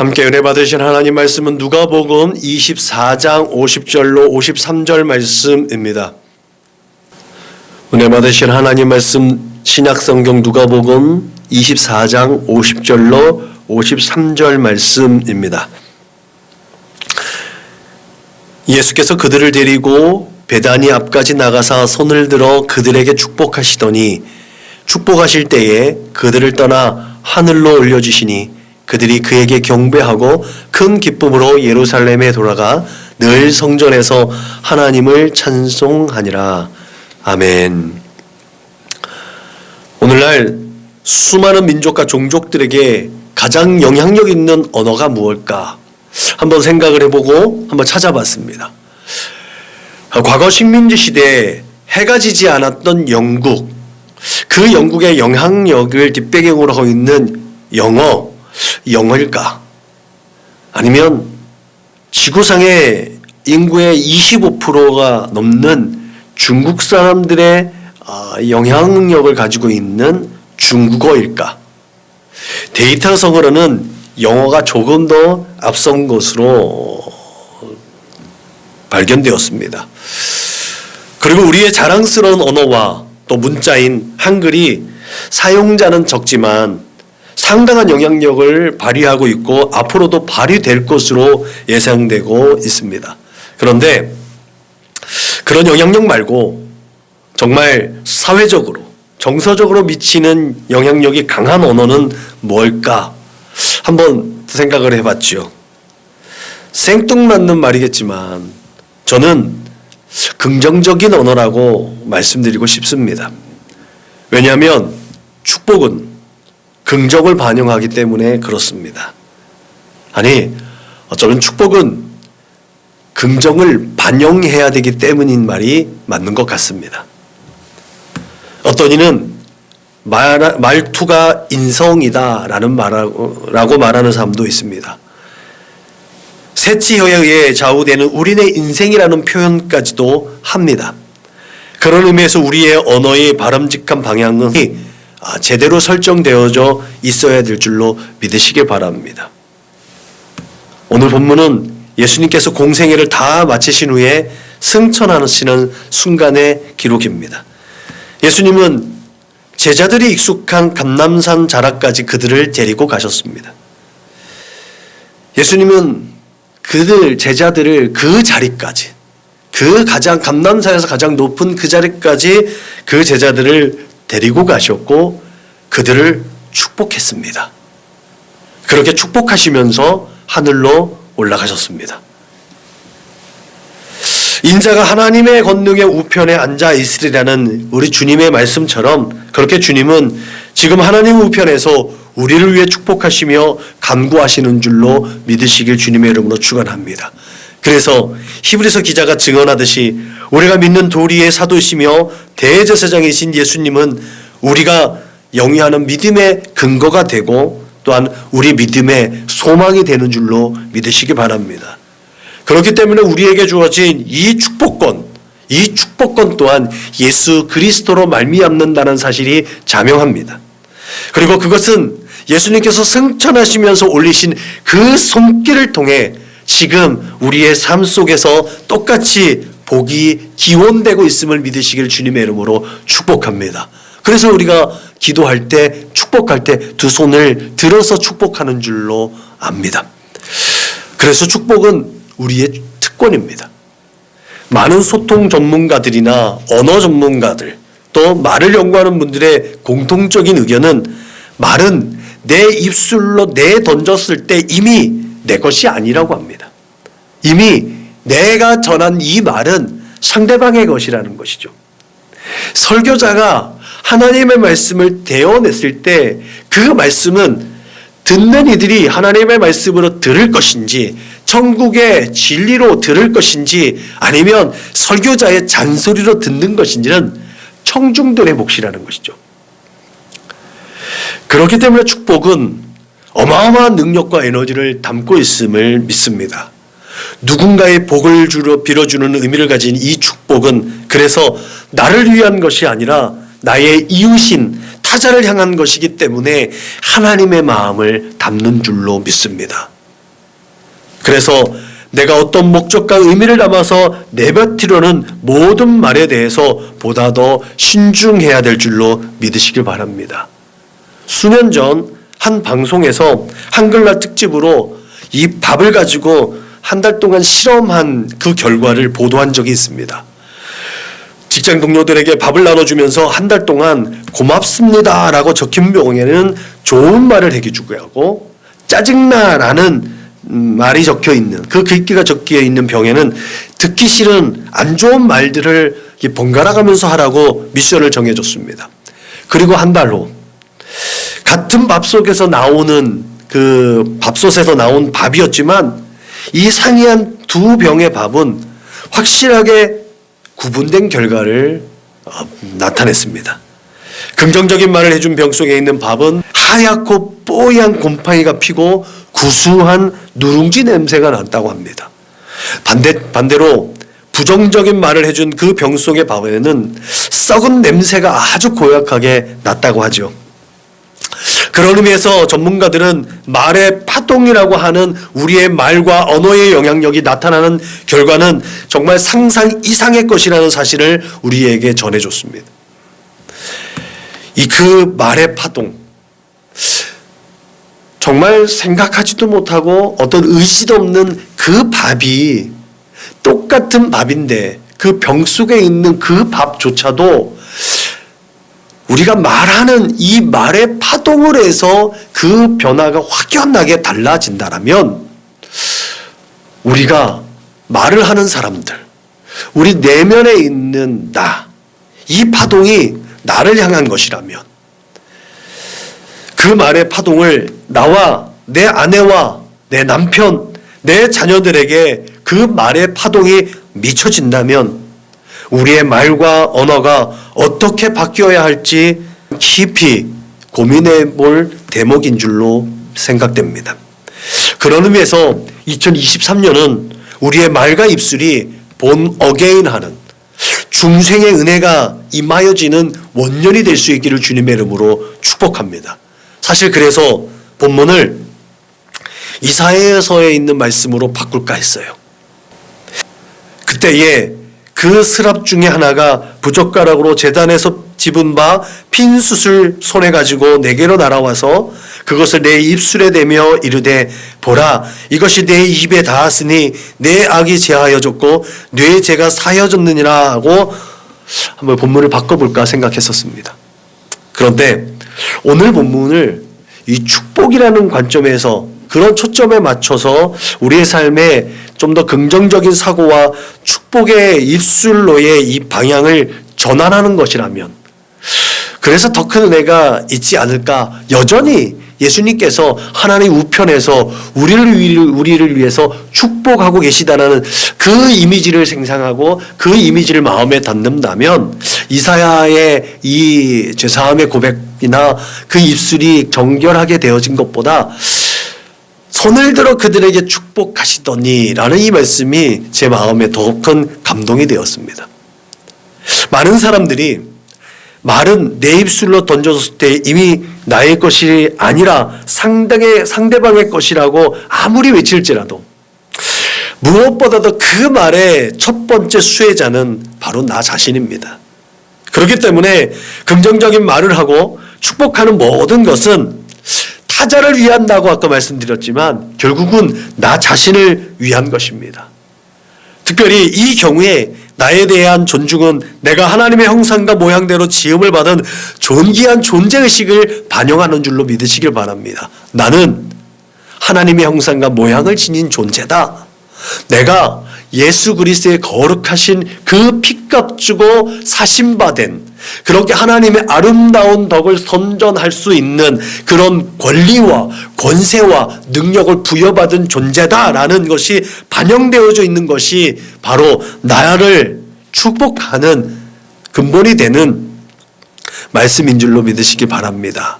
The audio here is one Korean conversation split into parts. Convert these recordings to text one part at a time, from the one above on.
함께 은혜 받으신 하나님 말씀은 누가복음 24장 50절로 53절 말씀입니다. 은혜 받으신 하나님 말씀 신약성경 누가복음 24장 50절로 53절 말씀입니다. 예수께서 그들을 데리고 베다니 앞까지 나가사 손을 들어 그들에게 축복하시더니 축복하실 때에 그들을 떠나 하늘로 올려주시니 그들이 그에게 경배하고 큰 기쁨으로 예루살렘에 돌아가 늘 성전에서 하나님을 찬송하니라. 아멘. 오늘날 수많은 민족과 종족들에게 가장 영향력 있는 언어가 무엇일까? 한번 생각을 해보고 한번 찾아봤습니다. 과거 식민지 시대에 해가 지지 않았던 영국, 그 영국의 영향력을 뒷배경으로 하고 있는 영어일까? 아니면 지구상의 인구의 25%가 넘는 중국 사람들의 영향력을 가지고 있는 중국어일까? 데이터상으로는 영어가 조금 더 앞선 것으로 발견되었습니다. 그리고 우리의 자랑스러운 언어와 또 문자인 한글이 사용자는 적지만 상당한 영향력을 발휘하고 있고 앞으로도 발휘될 것으로 예상되고 있습니다. 그런데 그런 영향력 말고 정말 사회적으로 정서적으로 미치는 영향력이 강한 언어는 뭘까? 한번 생각을 해봤죠. 생뚱맞는 말이겠지만 저는 긍정적인 언어라고 말씀드리고 싶습니다. 왜냐하면 축복은 긍정을 반영하기 때문에 그렇습니다. 아니, 어쩌면 축복은 긍정을 반영해야 되기 때문인 말이 맞는 것 같습니다. 어떤 이는 말투가 인성이다라고 말하는 사람도 있습니다. 새치혀에 의해 좌우되는 우리네 인생이라는 표현까지도 합니다. 그런 의미에서 우리의 언어의 바람직한 방향은 제대로 설정되어져 있어야 될 줄로 믿으시길 바랍니다. 오늘 본문은 예수님께서 공생애를 다 마치신 후에 승천하시는 순간의 기록입니다. 예수님은 제자들이 익숙한 감람산 자락까지 그들을 데리고 가셨습니다. 예수님은 제자들을 그 자리까지, 감람산에서 가장 높은 그 자리까지 그 제자들을 데리고 가셨고 그들을 축복했습니다. 그렇게 축복하시면서 하늘로 올라가셨습니다. 인자가 하나님의 권능의 우편에 앉아 있으리라는 우리 주님의 말씀처럼 그렇게 주님은 지금 하나님 우편에서 우리를 위해 축복하시며 간구하시는 줄로 믿으시길 주님의 이름으로 축원합니다. 그래서 히브리서 기자가 증언하듯이 우리가 믿는 도리의 사도시며 대제사장이신 예수님은 우리가 영위하는 믿음의 근거가 되고 또한 우리 믿음의 소망이 되는 줄로 믿으시기 바랍니다. 그렇기 때문에 우리에게 주어진 이 축복권 또한 예수 그리스도로 말미암는다는 사실이 자명합니다. 그리고 그것은 예수님께서 승천하시면서 올리신 그 손길을 통해 지금 우리의 삶 속에서 똑같이 복이 기원되고 있음을 믿으시길 주님의 이름으로 축복합니다. 그래서 우리가 기도할 때 축복할 때 두 손을 들어서 축복하는 줄로 압니다. 그래서 축복은 우리의 특권입니다. 많은 소통 전문가들이나 언어 전문가들 또 말을 연구하는 분들의 공통적인 의견은 말은 내 입술로 내던졌을 때 이미 내 것이 아니라고 합니다. 이미 내가 전한 이 말은 상대방의 것이라는 것이죠. 설교자가 하나님의 말씀을 대언했을 때 그 말씀은 듣는 이들이 하나님의 말씀으로 들을 것인지 천국의 진리로 들을 것인지 아니면 설교자의 잔소리로 듣는 것인지는 청중들의 몫이라는 것이죠. 그렇기 때문에 축복은 어마어마한 능력과 에너지를 담고 있음을 믿습니다. 누군가의 복을 빌어주는 의미를 가진 이 축복은 그래서 나를 위한 것이 아니라 나의 이웃인 타자를 향한 것이기 때문에 하나님의 마음을 담는 줄로 믿습니다. 그래서 내가 어떤 목적과 의미를 담아서 내뱉으려는 모든 말에 대해서 보다 더 신중해야 될 줄로 믿으시길 바랍니다. 수년 전 한 방송에서 한글날 특집으로 이 밥을 가지고 한 달 동안 실험한 그 결과를 보도한 적이 있습니다. 직장 동료들에게 밥을 나눠주면서 한 달 동안 고맙습니다 라고 적힌 병에는 좋은 말을 해주고 하고, 짜증나 라는 말이 적혀 있는, 그 글귀가 적혀 있는 병에는 듣기 싫은 안 좋은 말들을 번갈아 가면서 하라고 미션을 정해줬습니다. 그리고 한 달 후 같은 밥솥에서 나오는 그 밥솥에서 나온 밥이었지만 이 상이한 두 병의 밥은 확실하게 구분된 결과를 나타냈습니다. 긍정적인 말을 해준 병 속에 있는 밥은 하얗고 뽀얀 곰팡이가 피고 구수한 누룽지 냄새가 났다고 합니다. 반대로 부정적인 말을 해준 그 병 속의 밥에는 썩은 냄새가 아주 고약하게 났다고 하죠. 그런 의미에서 전문가들은 말의 파동이라고 하는 우리의 말과 언어의 영향력이 나타나는 결과는 정말 상상 이상의 것이라는 사실을 우리에게 전해줬습니다. 그 말의 파동, 정말 생각하지도 못하고 어떤 의지도 없는 그 밥이 똑같은 밥인데 그 병 속에 있는 그 밥조차도 우리가 말하는 이 말의 파동을 해서 그 변화가 확연하게 달라진다면 우리가 말을 하는 사람들, 우리 내면에 있는 나, 이 파동이 나를 향한 것이라면 그 말의 파동을 나와 내 아내와 내 남편, 내 자녀들에게 그 말의 파동이 미쳐진다면 우리의 말과 언어가 어떻게 바뀌어야 할지 깊이 고민해 볼 대목인 줄로 생각됩니다. 그런 의미에서 2023년은 우리의 말과 입술이 본 어게인하는 중생의 은혜가 임하여지는 원년이 될 수 있기를 주님의 이름으로 축복합니다. 사실 그래서 본문을 이사야서에 있는 말씀으로 바꿀까 했어요. 그때에 그 스랍 중에 하나가 부젓가락으로 제단에서 집은 바 핀 숯을 손에 가지고 내게로 날아와서 그것을 내 입술에 대며 이르되 보라 이것이 내 입에 닿았으니 내 악이 제하여졌고 내 죄가 사여졌느니라 하고 한번 본문을 바꿔볼까 생각했었습니다. 그런데 오늘 본문을 이 축복이라는 관점에서 그런 초점에 맞춰서 우리의 삶에 좀 더 긍정적인 사고와 축복의 입술로의 이 방향을 전환하는 것이라면, 그래서 더 큰 은혜가 있지 않을까. 여전히 예수님께서 하나님 우편에서 우리를 위해서 축복하고 계시다는 그 이미지를 생상하고 그 이미지를 마음에 담는다면 이사야의 이 죄사함의 고백이나 그 입술이 정결하게 되어진 것보다 손을 들어 그들에게 축복하시더니 라는 이 말씀이 제 마음에 더 큰 감동이 되었습니다. 많은 사람들이 말은 내 입술로 던졌을 때 이미 나의 것이 아니라 상대방의 것이라고 아무리 외칠지라도 무엇보다도 그 말의 첫 번째 수혜자는 바로 나 자신입니다. 그렇기 때문에 긍정적인 말을 하고 축복하는 모든 것은 타자를 위한다고 아까 말씀드렸지만 결국은 나 자신을 위한 것입니다. 특별히 이 경우에 나에 대한 존중은 내가 하나님의 형상과 모양대로 지음을 받은 존귀한 존재의식을 반영하는 줄로 믿으시길 바랍니다. 나는 하나님의 형상과 모양을 지닌 존재다. 내가 예수 그리스도의 거룩하신 그 피값 주고 사심받은 그렇게 하나님의 아름다운 덕을 선전할 수 있는 그런 권리와 권세와 능력을 부여받은 존재다라는 것이 반영되어져 있는 것이 바로 나를 축복하는 근본이 되는 말씀인 줄로 믿으시기 바랍니다.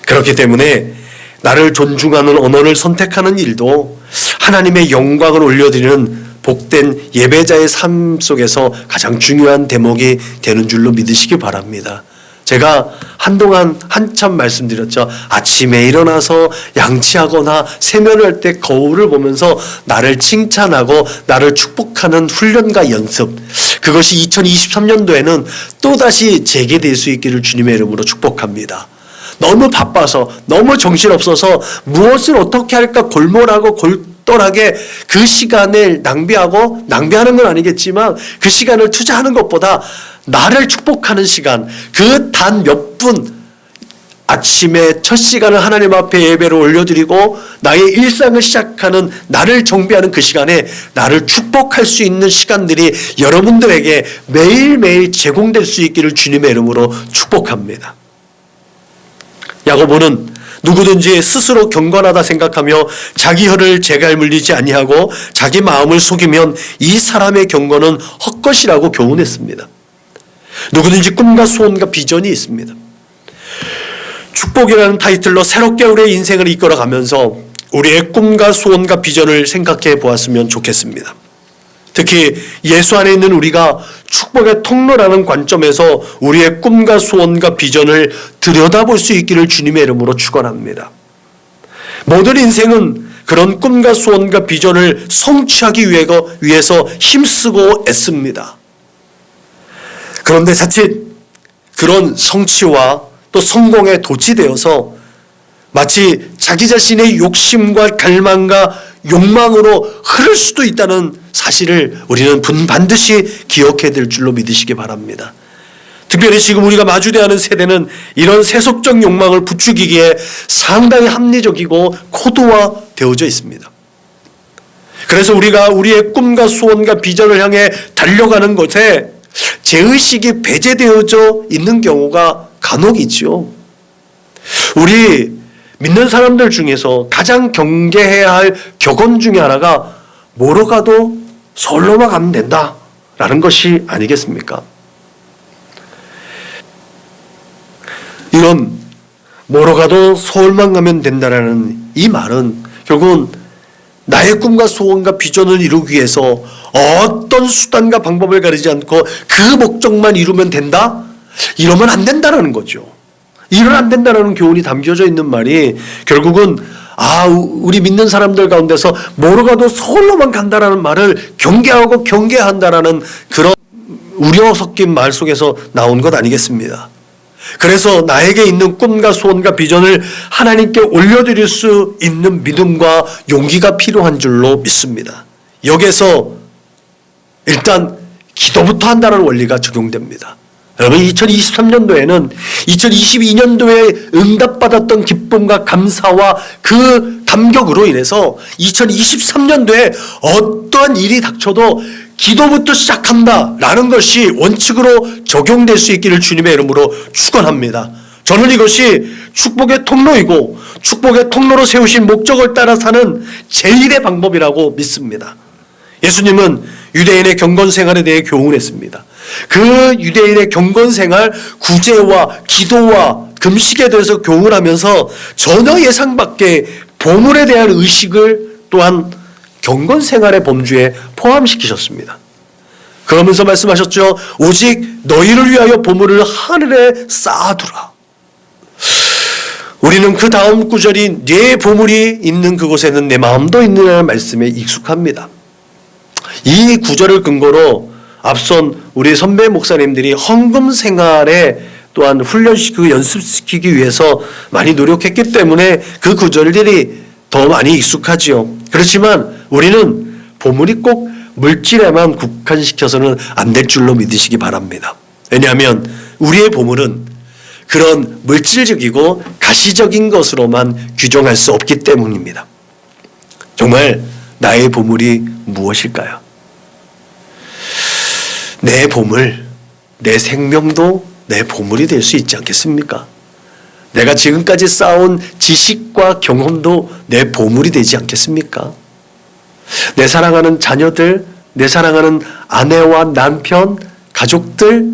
그렇기 때문에 나를 존중하는 언어를 선택하는 일도 하나님의 영광을 올려드리는 복된 예배자의 삶 속에서 가장 중요한 대목이 되는 줄로 믿으시기 바랍니다. 제가 한동안 한참 말씀드렸죠. 아침에 일어나서 양치하거나 세면을 할 때 거울을 보면서 나를 칭찬하고 나를 축복하는 훈련과 연습, 그것이 2023년도에는 또다시 재개될 수 있기를 주님의 이름으로 축복합니다. 너무 바빠서 너무 정신없어서 무엇을 어떻게 할까 골몰하고 골똘하게 그 시간을 낭비하는 건 아니겠지만 그 시간을 투자하는 것보다 나를 축복하는 시간, 그 단 몇 분 아침에 첫 시간을 하나님 앞에 예배를 올려드리고 나의 일상을 시작하는 나를 정비하는 그 시간에 나를 축복할 수 있는 시간들이 여러분들에게 매일매일 제공될 수 있기를 주님의 이름으로 축복합니다. 야고보는 누구든지 스스로 경건하다 생각하며 자기 혀를 재갈 물리지 아니하고 자기 마음을 속이면 이 사람의 경건은 헛것이라고 교훈했습니다. 누구든지 꿈과 소원과 비전이 있습니다. 축복이라는 타이틀로 새롭게 우리의 인생을 이끌어가면서 우리의 꿈과 소원과 비전을 생각해 보았으면 좋겠습니다. 특히 예수 안에 있는 우리가 축복의 통로라는 관점에서 우리의 꿈과 소원과 비전을 들여다볼 수 있기를 주님의 이름으로 축원합니다. 모든 인생은 그런 꿈과 소원과 비전을 성취하기 위해서 힘쓰고 애씁니다. 그런데 자칫 그런 성취와 또 성공에 도취되어서 마치 자기 자신의 욕심과 갈망과 욕망으로 흐를 수도 있다는 사실을 우리는 반드시 기억해야 될 줄로 믿으시기 바랍니다. 특별히 지금 우리가 마주대하는 세대는 이런 세속적 욕망을 부추기기에 상당히 합리적이고 코드화되어져 있습니다. 그래서 우리가 우리의 꿈과 소원과 비전을 향해 달려가는 것에 죄의식이 배제되어져 있는 경우가 간혹 있죠. 우리 믿는 사람들 중에서 가장 경계해야 할 격언 중에 하나가 뭐로 가도 서울로만 가면 된다라는 것이 아니겠습니까? 이런 뭐로 가도 서울만 가면 된다라는 이 말은 결국은 나의 꿈과 소원과 비전을 이루기 위해서 어떤 수단과 방법을 가리지 않고 그 목적만 이루면 된다? 이러면 안 된다라는 거죠. 이러면 안 된다라는 교훈이 담겨져 있는 말이 결국은 우리 믿는 사람들 가운데서 뭐로 가도 서울로만 간다라는 말을 경계하고 경계한다라는 그런 우려 섞인 말 속에서 나온 것 아니겠습니다. 그래서 나에게 있는 꿈과 소원과 비전을 하나님께 올려드릴 수 있는 믿음과 용기가 필요한 줄로 믿습니다. 여기에서 일단 기도부터 한다는 원리가 적용됩니다. 여러분 2023년도에는 2022년도에 응답받았던 기쁨과 감사와 그 감격으로 인해서 2023년도에 어떠한 일이 닥쳐도 기도부터 시작한다라는 것이 원칙으로 적용될 수 있기를 주님의 이름으로 축원합니다. 저는 이것이 축복의 통로이고 축복의 통로로 세우신 목적을 따라 사는 제1의 방법이라고 믿습니다. 예수님은 유대인의 경건 생활에 대해 교훈했습니다. 그 유대인의 경건 생활, 구제와 기도와 금식에 대해서 교훈하면서 전혀 예상 밖의 보물에 대한 의식을 또한 경건 생활의 범주에 포함시키셨습니다. 그러면서 말씀하셨죠. 오직 너희를 위하여 보물을 하늘에 쌓아두라. 우리는 그 다음 구절이 네 보물이 있는 그곳에는 내 마음도 있느냐는 말씀에 익숙합니다. 이 구절을 근거로 앞선 우리 선배 목사님들이 헌금 생활에 또한 훈련시키고 연습시키기 위해서 많이 노력했기 때문에 그 구절들이 더 많이 익숙하지요. 그렇지만 우리는 보물이 꼭 물질에만 국한시켜서는 안 될 줄로 믿으시기 바랍니다. 왜냐하면 우리의 보물은 그런 물질적이고 가시적인 것으로만 규정할 수 없기 때문입니다. 정말 나의 보물이 무엇일까요? 내 보물, 내 생명도 내 보물이 될 수 있지 않겠습니까? 내가 지금까지 쌓아온 지식과 경험도 내 보물이 되지 않겠습니까? 내 사랑하는 자녀들, 내 사랑하는 아내와 남편, 가족들,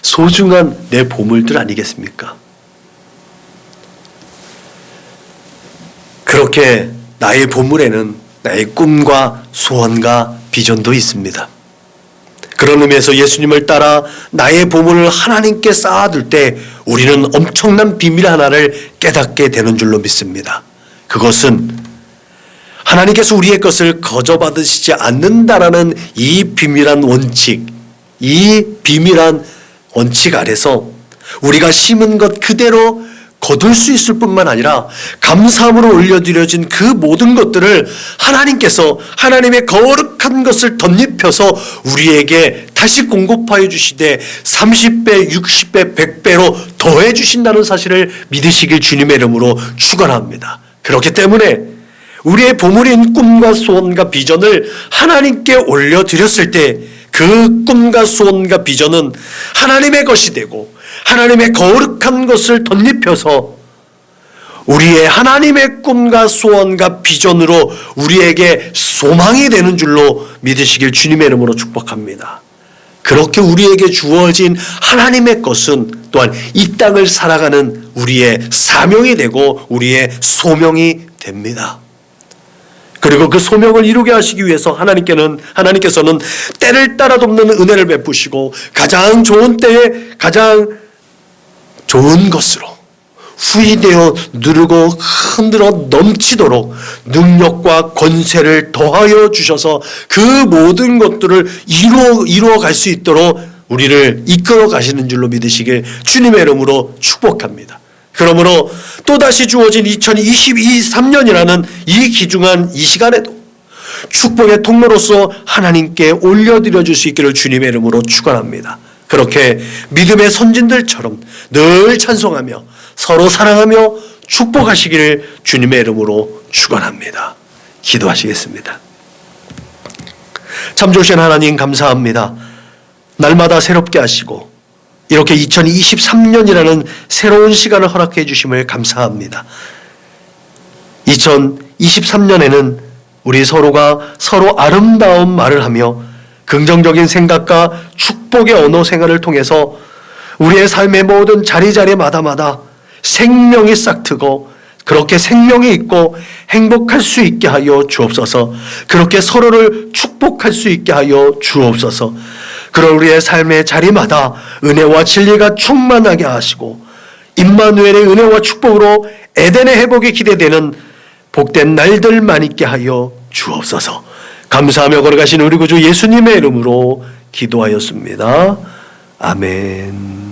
소중한 내 보물들 아니겠습니까? 그렇게 나의 보물에는 나의 꿈과 소원과 비전도 있습니다. 그런 의미에서 예수님을 따라 나의 보물을 하나님께 쌓아둘 때 우리는 엄청난 비밀 하나를 깨닫게 되는 줄로 믿습니다. 그것은 하나님께서 우리의 것을 거저받으시지 않는다라는 이 비밀한 원칙, 이 비밀한 원칙 아래서 우리가 심은 것 그대로 거둘 수 있을 뿐만 아니라 감사함으로 올려드려진 그 모든 것들을 하나님께서 하나님의 거룩한 것을 덧입혀서 우리에게 다시 공급하여 주시되 30배, 60배, 100배로 더해 주신다는 사실을 믿으시길 주님의 이름으로 축원합니다. 그렇기 때문에 우리의 보물인 꿈과 소원과 비전을 하나님께 올려드렸을 때 그 꿈과 소원과 비전은 하나님의 것이 되고 하나님의 거룩한 것을 덧입혀서 우리의 하나님의 꿈과 소원과 비전으로 우리에게 소망이 되는 줄로 믿으시길 주님의 이름으로 축복합니다. 그렇게 우리에게 주어진 하나님의 것은 또한 이 땅을 살아가는 우리의 사명이 되고 우리의 소명이 됩니다. 그리고 그 소명을 이루게 하시기 위해서 하나님께서는 때를 따라 돕는 은혜를 베푸시고 가장 좋은 때에 가장 좋은 것으로 후이되어 누르고 흔들어 넘치도록 능력과 권세를 더하여 주셔서 그 모든 것들을 이루어 갈 수 있도록 우리를 이끌어 가시는 줄로 믿으시길 주님의 이름으로 축복합니다. 그러므로 또다시 주어진 2023년이라는 이 귀중한 이 시간에도 축복의 통로로서 하나님께 올려드려 줄 수 있기를 주님의 이름으로 축원합니다. 그렇게 믿음의 선진들처럼 늘 찬송하며 서로 사랑하며 축복하시기를 주님의 이름으로 축원합니다. 기도하시겠습니다. 참 좋으신 하나님 감사합니다. 날마다 새롭게 하시고 이렇게 2023년이라는 새로운 시간을 허락해 주심을 감사합니다. 2023년에는 우리 서로가 서로 아름다운 말을 하며 긍정적인 생각과 축복의 언어 생활을 통해서 우리의 삶의 모든 자리마다 생명이 싹트고 그렇게 생명이 있고 행복할 수 있게 하여 주옵소서. 그렇게 서로를 축복할 수 있게 하여 주옵소서. 그런 우리의 삶의 자리마다 은혜와 진리가 충만하게 하시고 임마누엘의 은혜와 축복으로 에덴의 회복이 기대되는 복된 날들만 있게 하여 주옵소서. 감사하며 걸어가신 우리 구주 예수님의 이름으로 기도하였습니다. 아멘.